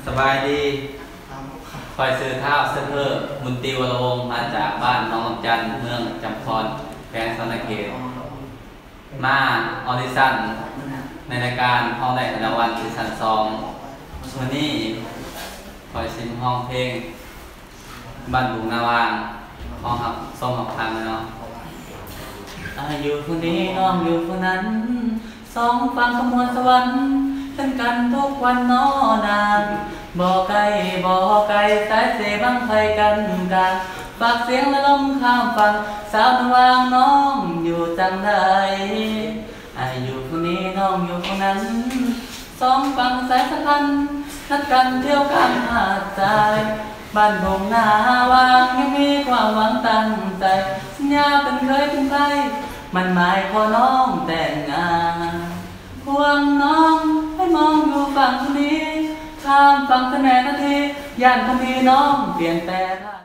สบายดีคอยซื้อเท้าเสื้อเพื่อมุนติวรวงศ์มาจากบ้านน้องลำจันเมืองจำพรแขวงสนเขตมาออดิชั่นในรายการห้องได้รางวัลซีซั่น2วันนี้คอยซิมห้องเพลงบ้านบุงนาวางห้องครับส้มหักพังเนาะอยู่คนนี้น้องอยู่คนนั้นสองฟังขมวลสวรรค์ขึ้นกันทุกวันนอนานบ่ไกลสายเสบังไฟกันกันฝากเสียงและลมข้ามฝั่งสาวนวางน้องอยู่จังใดอยู่คนนี้น้องอยู่คนนั้นสองฝั่งสายสัมพันธ์นัดกันเที่ยวกันหาดทรายบ้านผมนาวางยังมีความหวังตั้งใจสัญญาเป็นเคยเป็นใครมันหมายขอน้องแต่งงานห่วงน้องให้มองอยู่ฝั่งนี้ข้ามฝั่งแต่แน่นาทีย่านคนดีน้องเปลี่ยนแปลง